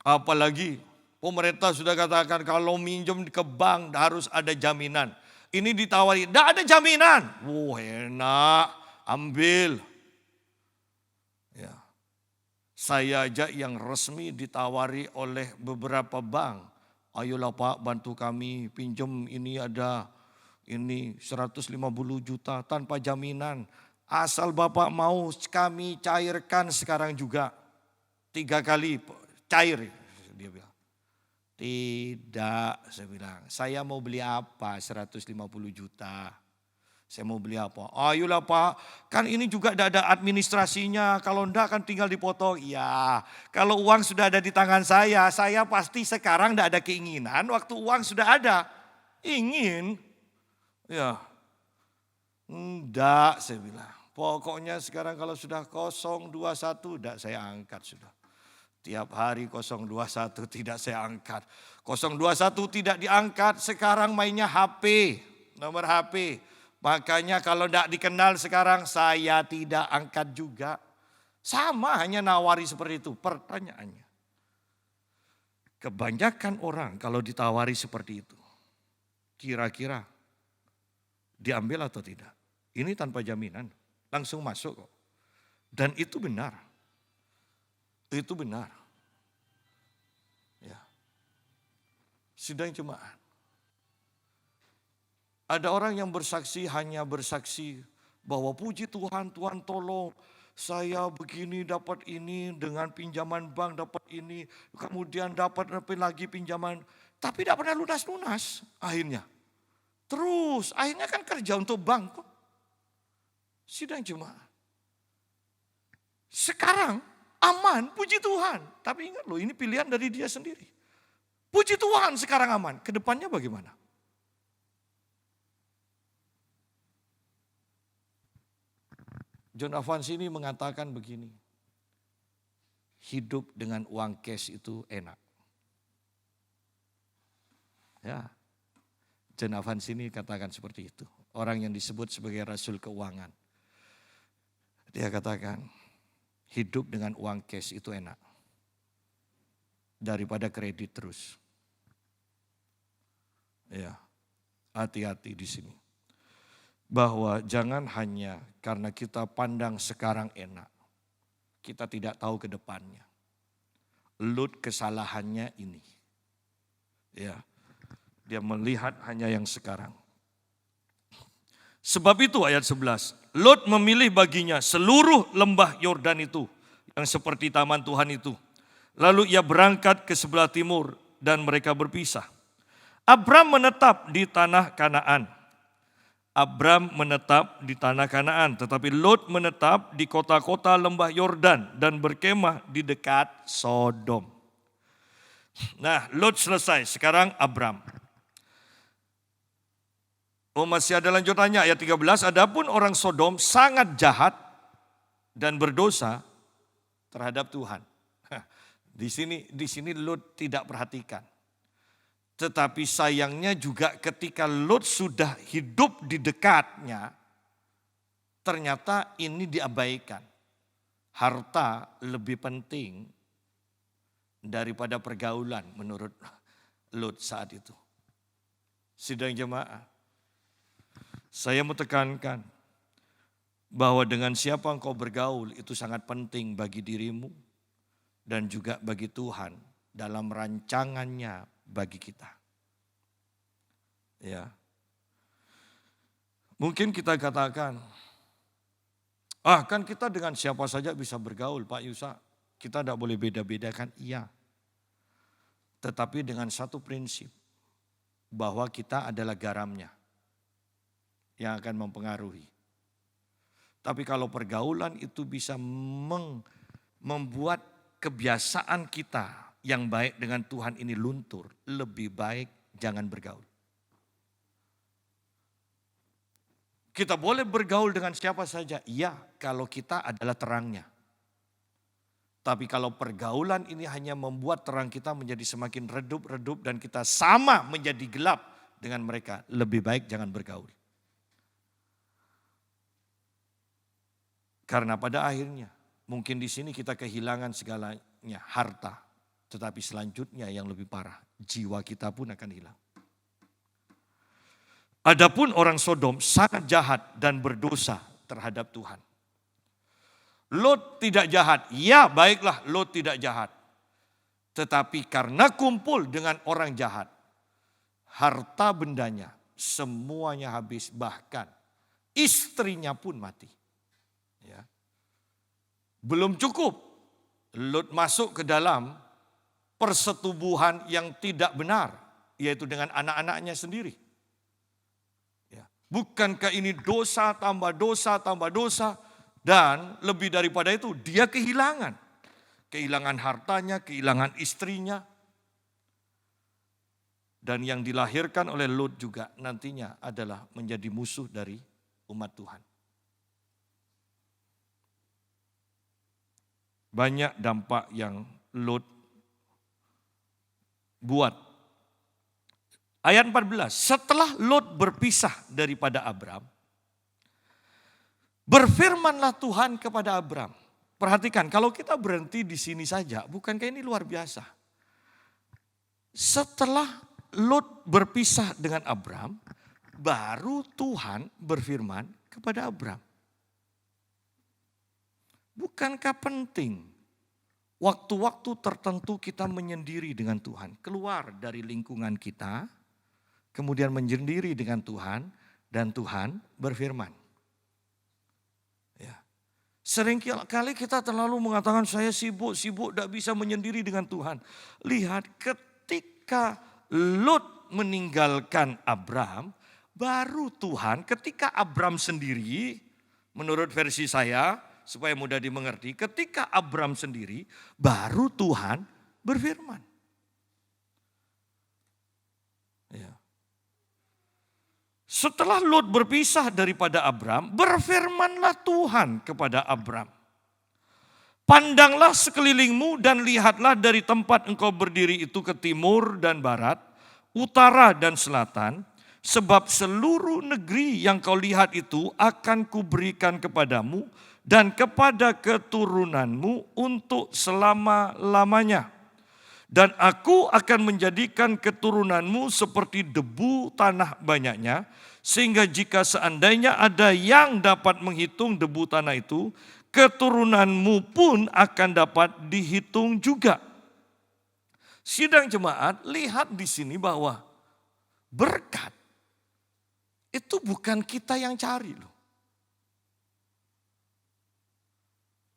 Apalagi pemerintah sudah katakan kalau minjem ke bank harus ada jaminan. Ini ditawari, tidak ada jaminan. Wah enak, ambil. Ya. Saya aja yang resmi ditawari oleh beberapa bank. Ayolah Pak bantu kami pinjam ini ada ini 150 juta tanpa jaminan. Asal Bapak mau kami cairkan sekarang juga. 3 kali cair dia bilang. Tidak, saya bilang. Saya mau beli apa 150 juta. Saya mau beli apa? Ayolah Pak, kan ini juga tidak ada administrasinya. Kalau enggak kan tinggal dipotong. Ya, kalau uang sudah ada di tangan saya pasti sekarang tidak ada keinginan. Waktu uang sudah ada, ingin. Ya, enggak saya bilang. Pokoknya sekarang kalau sudah 021, enggak saya angkat sudah. Tiap hari 021 tidak saya angkat. 021 tidak diangkat, sekarang mainnya HP, nomor HP. Makanya kalau tidak dikenal sekarang saya tidak angkat juga. Sama hanya nawari seperti itu. Pertanyaannya, kebanyakan orang kalau ditawari seperti itu, kira-kira diambil atau tidak? Ini tanpa jaminan, langsung masuk kok. Dan itu benar. Itu benar. Ya. Sidang jemaat. Ada orang yang bersaksi hanya bersaksi bahwa puji Tuhan, Tuhan tolong. Saya begini dapat ini dengan pinjaman bank dapat ini. Kemudian dapat lagi pinjaman. Tapi tidak pernah lunas-lunas akhirnya. Terus akhirnya kan kerja untuk bank kok. Sidang jemaat. Sekarang aman, puji Tuhan. Tapi ingat loh, ini pilihan dari dia sendiri. Puji Tuhan sekarang aman. Kedepannya bagaimana? John Evans ini mengatakan begini. Hidup dengan uang cash itu enak. Ya, John Evans ini katakan seperti itu. Orang yang disebut sebagai rasul keuangan. Dia katakan, hidup dengan uang cash itu enak. Daripada kredit terus. Ya, hati-hati di sini. Bahwa jangan hanya karena kita pandang sekarang enak. Kita tidak tahu ke depannya. Lot kesalahannya ini. Ya, dia melihat hanya yang sekarang. Sebab itu ayat 11, Lot memilih baginya seluruh lembah Yordan itu, yang seperti taman Tuhan itu. Lalu ia berangkat ke sebelah timur dan mereka berpisah. Abram menetap di tanah Kanaan. Abram menetap di tanah Kanaan, tetapi Lot menetap di kota-kota lembah Yordan dan berkemah di dekat Sodom. Nah, Lot selesai, sekarang Abram. Oh, masih ada lanjutannya ayat 13, adapun orang Sodom sangat jahat dan berdosa terhadap Tuhan. Di sini Lot tidak perhatikan. Tetapi sayangnya juga ketika Lot sudah hidup di dekatnya, ternyata ini diabaikan. Harta lebih penting daripada pergaulan menurut Lot saat itu. Sidang jemaah, saya mau tekankan bahwa dengan siapa engkau bergaul itu sangat penting bagi dirimu dan juga bagi Tuhan dalam rancangannya bagi kita. Ya. Mungkin kita katakan, kan kita dengan siapa saja bisa bergaul Pak Yusa. Kita tidak boleh beda-bedakan, iya. Tetapi dengan satu prinsip, bahwa kita adalah garamnya yang akan mempengaruhi. Tapi kalau pergaulan itu bisa membuat kebiasaan kita yang baik dengan Tuhan ini luntur, lebih baik jangan bergaul. Kita boleh bergaul dengan siapa saja, iya kalau kita adalah terangnya. Tapi kalau pergaulan ini hanya membuat terang kita menjadi semakin redup-redup dan kita sama menjadi gelap dengan mereka, lebih baik jangan bergaul. Karena pada akhirnya mungkin di sini kita kehilangan segalanya, harta. Tetapi selanjutnya yang lebih parah, jiwa kita pun akan hilang. Adapun orang Sodom sangat jahat dan berdosa terhadap Tuhan. Lot tidak jahat, ya baiklah Lot tidak jahat. Tetapi karena kumpul dengan orang jahat, harta bendanya semuanya habis, bahkan istrinya pun mati. Ya. Belum cukup, Lot masuk ke dalam persetubuhan yang tidak benar, yaitu dengan anak-anaknya sendiri. Ya. Bukankah ini dosa tambah dosa tambah dosa, dan lebih daripada itu dia kehilangan hartanya, kehilangan istrinya. Dan yang dilahirkan oleh Lot juga nantinya adalah menjadi musuh dari umat Tuhan. Banyak dampak yang Lot buat. Ayat 14, setelah Lot berpisah daripada Abram, berfirmanlah Tuhan kepada Abram. Perhatikan, kalau kita berhenti di sini saja, bukankah ini luar biasa? Setelah Lot berpisah dengan Abram, baru Tuhan berfirman kepada Abram. Bukankah penting waktu-waktu tertentu kita menyendiri dengan Tuhan, keluar dari lingkungan kita, kemudian menyendiri dengan Tuhan, dan Tuhan berfirman. Ya. Seringkali kita terlalu mengatakan saya sibuk, tidak bisa menyendiri dengan Tuhan. Lihat ketika Lot meninggalkan Abram, baru Tuhan ketika Abram sendiri, menurut versi saya, supaya mudah dimengerti, ketika Abram sendiri, baru Tuhan berfirman. Ya. Setelah Lot berpisah daripada Abram, berfirmanlah Tuhan kepada Abram. Pandanglah sekelilingmu dan lihatlah dari tempat engkau berdiri itu ke timur dan barat, utara dan selatan, sebab seluruh negeri yang kau lihat itu akan kuberikan kepadamu dan kepada keturunanmu untuk selama-lamanya. Dan aku akan menjadikan keturunanmu seperti debu tanah banyaknya, sehingga jika seandainya ada yang dapat menghitung debu tanah itu, keturunanmu pun akan dapat dihitung juga. Sidang jemaat, lihat di sini bahwa berkat itu bukan kita yang cari loh.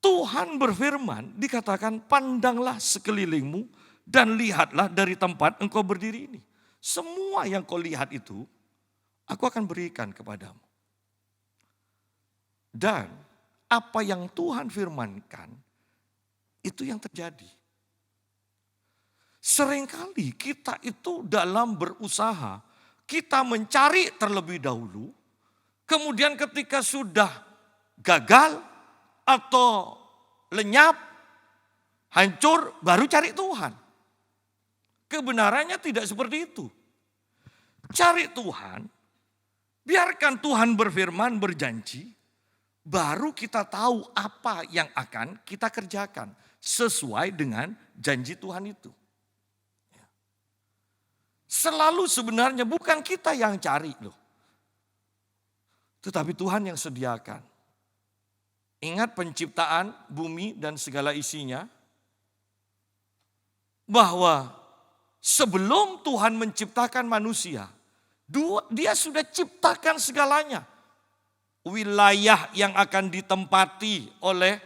Tuhan berfirman, dikatakan pandanglah sekelilingmu dan lihatlah dari tempat engkau berdiri ini. Semua yang kau lihat itu, aku akan berikan kepadamu. Dan apa yang Tuhan firmankan, itu yang terjadi. Seringkali kita itu dalam berusaha, kita mencari terlebih dahulu, kemudian ketika sudah gagal, atau lenyap, hancur, baru cari Tuhan. Kebenarannya tidak seperti itu. Cari Tuhan, biarkan Tuhan berfirman, berjanji, baru kita tahu apa yang akan kita kerjakan sesuai dengan janji Tuhan itu. Selalu sebenarnya bukan kita yang cari loh, tetapi Tuhan yang sediakan. Ingat penciptaan bumi dan segala isinya, bahwa sebelum Tuhan menciptakan manusia, dia sudah ciptakan segalanya. Wilayah yang akan ditempati oleh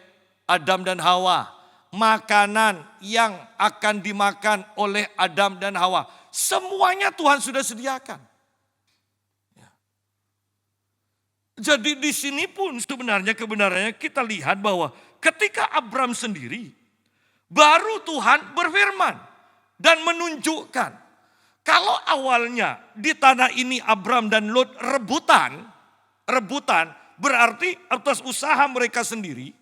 Adam dan Hawa, makanan yang akan dimakan oleh Adam dan Hawa, semuanya Tuhan sudah sediakan. Jadi di sini pun sebenarnya kebenarannya kita lihat bahwa ketika Abram sendiri, baru Tuhan berfirman dan menunjukkan. Kalau awalnya di tanah ini Abram dan Lot rebutan berarti atas usaha mereka sendiri.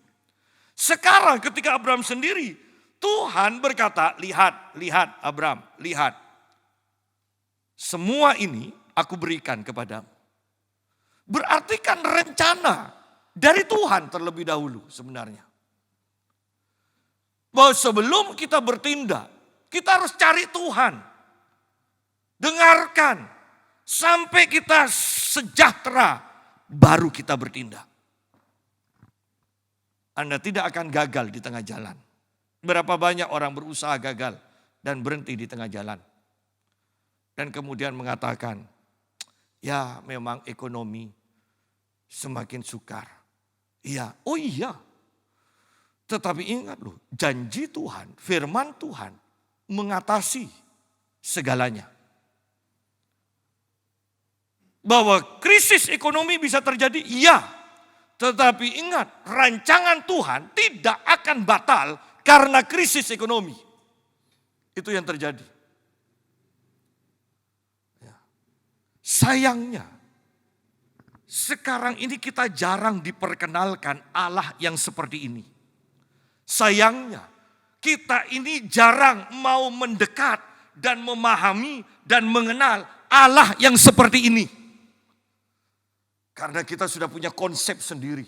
Sekarang ketika Abram sendiri, Tuhan berkata, lihat Abram, lihat. Semua ini aku berikan kepadamu. Berarti kan rencana dari Tuhan terlebih dahulu sebenarnya. Bahwa sebelum kita bertindak, kita harus cari Tuhan. Dengarkan sampai kita sejahtera, baru kita bertindak. Anda tidak akan gagal di tengah jalan. Berapa banyak orang berusaha gagal dan berhenti di tengah jalan. Dan kemudian mengatakan, ya memang ekonomi semakin sukar. Iya, oh iya. Tetapi ingat loh, janji Tuhan, firman Tuhan mengatasi segalanya. Bahwa krisis ekonomi bisa terjadi, iya. Tetapi ingat, rancangan Tuhan tidak akan batal karena krisis ekonomi. Itu yang terjadi. Sayangnya, sekarang ini kita jarang diperkenalkan Allah yang seperti ini. Sayangnya, kita ini jarang mau mendekat dan memahami dan mengenal Allah yang seperti ini. Karena kita sudah punya konsep sendiri.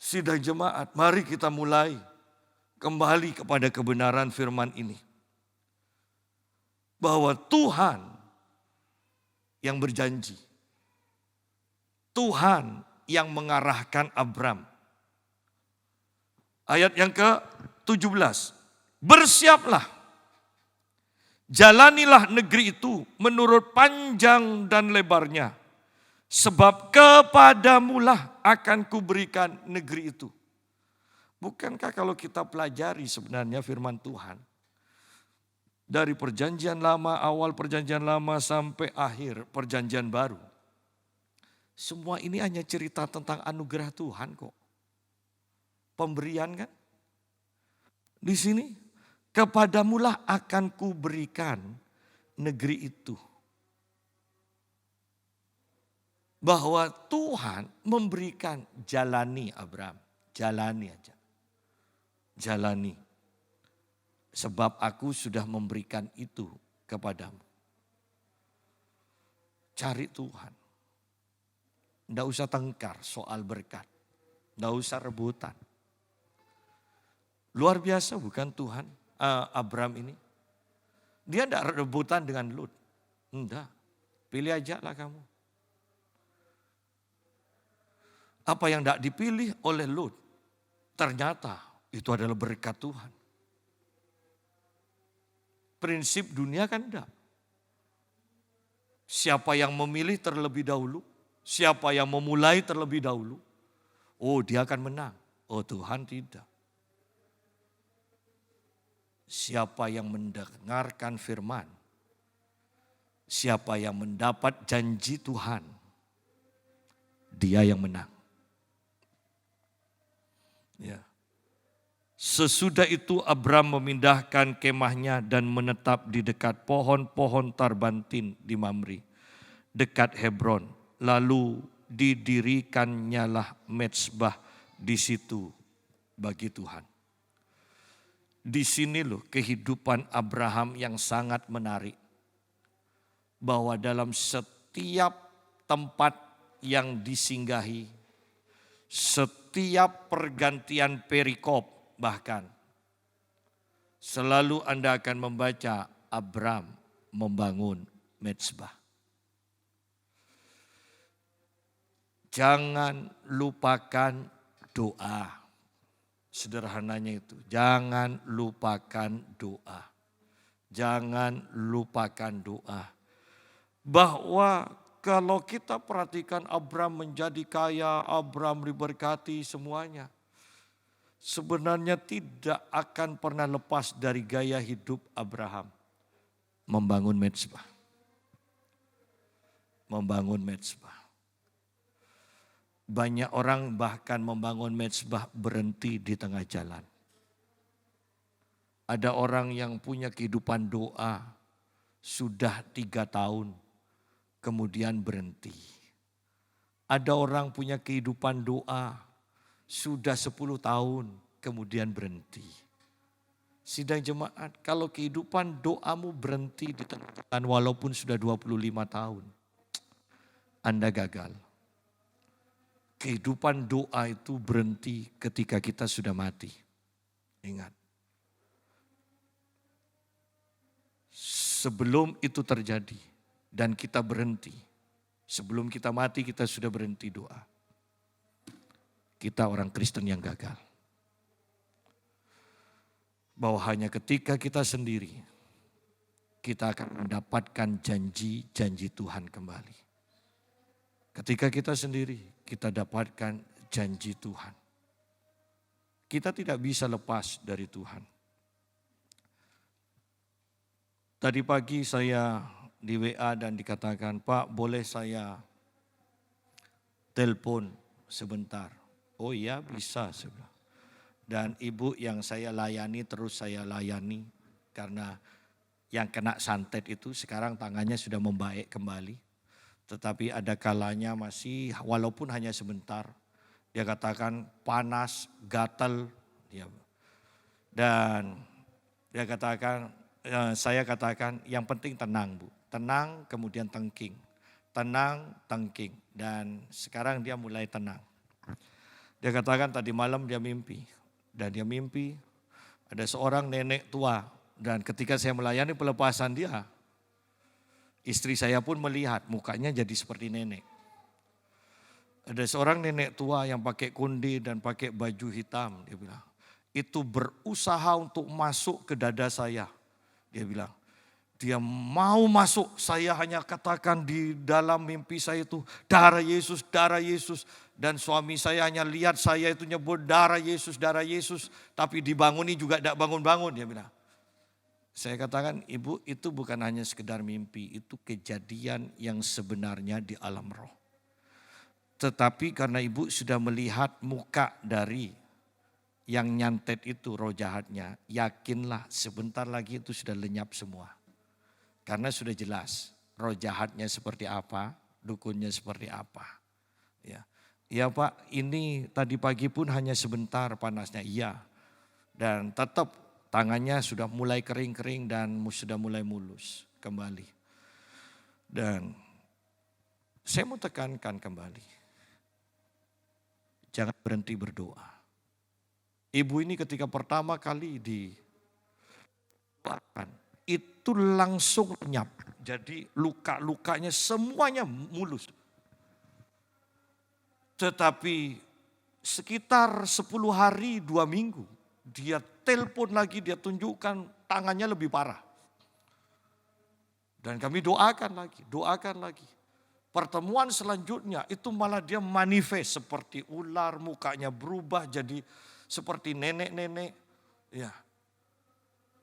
Sidang jemaat, mari kita mulai kembali kepada kebenaran firman ini. Bahwa Tuhan yang berjanji. Tuhan yang mengarahkan Abram. Ayat yang ke-17. Bersiaplah. Jalanilah negeri itu menurut panjang dan lebarnya. Sebab kepadamulah akan kuberikan negeri itu. Bukankah kalau kita pelajari sebenarnya firman Tuhan. Dari perjanjian lama, awal perjanjian lama sampai akhir perjanjian baru. Semua ini hanya cerita tentang anugerah Tuhan kok. Pemberian kan? Di sini, kepadamulah akan kuberikan negeri itu. Bahwa Tuhan memberikan, jalani Abram, jalani aja. Jalani. Sebab aku sudah memberikan itu kepadamu. Cari Tuhan. Tidak usah tengkar soal berkat. Tidak usah rebutan. Luar biasa bukan Tuhan Abram ini. Dia tidak rebutan dengan Lut. Tidak. Pilih aja lah kamu. Apa yang tidak dipilih oleh Lut. Ternyata itu adalah berkat Tuhan. Prinsip dunia kan enggak. Siapa yang memilih terlebih dahulu, siapa yang memulai terlebih dahulu, oh dia akan menang. Oh Tuhan tidak. Siapa yang mendengarkan firman, siapa yang mendapat janji Tuhan, dia yang menang. Ya. Sesudah itu Abram memindahkan kemahnya dan menetap di dekat pohon-pohon tarbantin di Mamre, dekat Hebron. Lalu didirikannya mezbah di situ bagi Tuhan. Di sini loh kehidupan Abraham yang sangat menarik. Bahwa dalam setiap tempat yang disinggahi, setiap pergantian perikop, bahkan selalu Anda akan membaca Abram membangun mezbah. Jangan lupakan doa. Sederhananya itu, jangan lupakan doa. Jangan lupakan doa. Bahwa kalau kita perhatikan Abram menjadi kaya, Abram diberkati semuanya. Sebenarnya tidak akan pernah lepas dari gaya hidup Abraham. Membangun mezbah. Membangun mezbah. Banyak orang bahkan membangun mezbah berhenti di tengah jalan. Ada orang yang punya kehidupan doa sudah 3 tahun kemudian berhenti. Ada orang punya kehidupan doa sudah 10 tahun kemudian berhenti. Sidang jemaat, kalau kehidupan doamu berhenti di tengah jalan walaupun sudah 25 tahun, Anda gagal. Kehidupan doa itu berhenti ketika kita sudah mati. Ingat. Sebelum itu terjadi dan kita berhenti, sebelum kita mati kita sudah berhenti doa. Kita orang Kristen yang gagal. Bahwa hanya ketika kita sendiri, kita akan mendapatkan janji-janji Tuhan kembali. Ketika kita sendiri, kita dapatkan janji Tuhan. Kita tidak bisa lepas dari Tuhan. Tadi pagi saya di WA dan dikatakan, Pak boleh saya telepon sebentar. Oh iya bisa. Dan ibu yang saya layani terus saya layani. Karena yang kena santet itu sekarang tangannya sudah membaik kembali. Tetapi ada kalanya masih walaupun hanya sebentar. Dia katakan panas, gatal. Dan dia katakan, saya katakan yang penting tenang Bu. Tenang kemudian tengking. Tenang, tengking. Dan sekarang dia mulai tenang. Dia katakan tadi malam dia mimpi. Dan dia mimpi ada seorang nenek tua. Dan ketika saya melayani pelepasan dia, istri saya pun melihat mukanya jadi seperti nenek. Ada seorang nenek tua yang pakai kundi dan pakai baju hitam. Dia bilang, itu berusaha untuk masuk ke dada saya. Dia bilang, dia mau masuk, saya hanya katakan di dalam mimpi saya itu, darah Yesus, darah Yesus. Dan suami saya hanya lihat saya itu nyebut darah Yesus, tapi dibanguni juga tidak bangun-bangun, dia bilang. Saya katakan, ibu itu bukan hanya sekedar mimpi, itu kejadian yang sebenarnya di alam roh. Tetapi karena ibu sudah melihat muka dari yang nyantet itu roh jahatnya, yakinlah sebentar lagi itu sudah lenyap semua. Karena sudah jelas roh jahatnya seperti apa, dukunnya seperti apa. Ya Pak, ini tadi pagi pun hanya sebentar panasnya, iya. Dan tetap tangannya sudah mulai kering-kering dan sudah mulai mulus kembali. Dan saya mau tekankan kembali, jangan berhenti berdoa. Ibu ini ketika pertama kali dipakan, itu langsung lenyap. Jadi luka-lukanya semuanya mulus. Tetapi sekitar 10 hari 2 minggu, dia telepon lagi, dia tunjukkan tangannya lebih parah. Dan kami doakan lagi. Pertemuan selanjutnya itu malah dia manifest seperti ular, mukanya berubah jadi seperti nenek-nenek. Ya.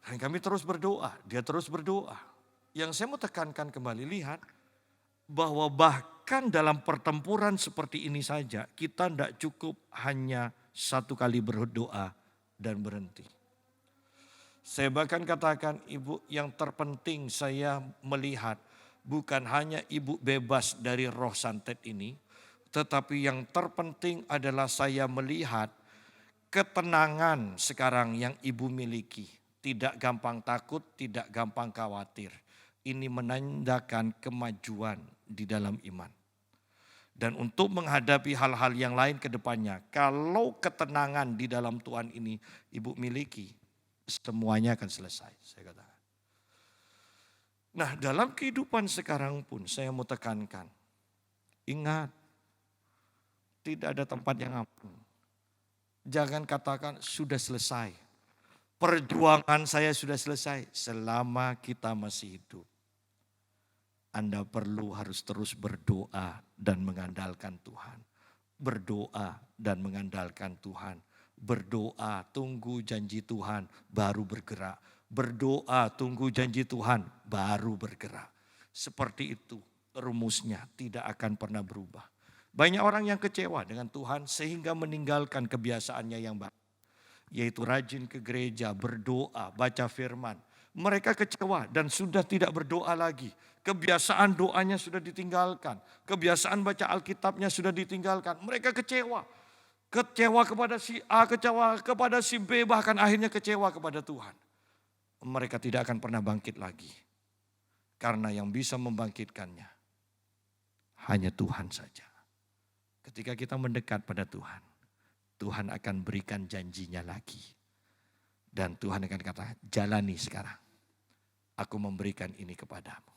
Dan kami terus berdoa, dia terus berdoa. Yang saya mau tekankan kembali, lihat bahwa bahkan dalam pertempuran seperti ini saja kita tidak cukup hanya satu kali berdoa dan berhenti. Saya bahkan katakan, Ibu, yang terpenting saya melihat bukan hanya Ibu bebas dari roh santet ini, tetapi yang terpenting adalah saya melihat ketenangan sekarang yang Ibu miliki. Tidak gampang takut, tidak gampang khawatir. Ini menandakan kemajuan di dalam iman. Dan untuk menghadapi hal-hal yang lain ke depannya, kalau ketenangan di dalam Tuhan ini Ibu miliki, semuanya akan selesai, saya katakan. Nah, dalam kehidupan sekarang pun saya mau tekankan, ingat, tidak ada tempat yang aman. Jangan katakan sudah selesai. Perjuangan saya sudah selesai. Selama kita masih hidup, Anda perlu harus terus berdoa dan mengandalkan Tuhan. Berdoa dan mengandalkan Tuhan. Berdoa, tunggu janji Tuhan, baru bergerak. Berdoa, tunggu janji Tuhan, baru bergerak. Seperti itu rumusnya, tidak akan pernah berubah. Banyak orang yang kecewa dengan Tuhan sehingga meninggalkan kebiasaannya yang baik. Yaitu rajin ke gereja, berdoa, baca firman. Mereka kecewa dan sudah tidak berdoa lagi. Kebiasaan doanya sudah ditinggalkan. Kebiasaan baca Alkitabnya sudah ditinggalkan. Mereka kecewa. Kecewa kepada si A, kecewa kepada si B, bahkan akhirnya kecewa kepada Tuhan. Mereka tidak akan pernah bangkit lagi. Karena yang bisa membangkitkannya hanya Tuhan saja. Ketika kita mendekat pada Tuhan, Tuhan akan berikan janjinya lagi. Dan Tuhan akan kata, jalani sekarang. Aku memberikan ini kepadamu.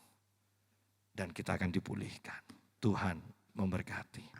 Dan kita akan dipulihkan. Tuhan memberkati.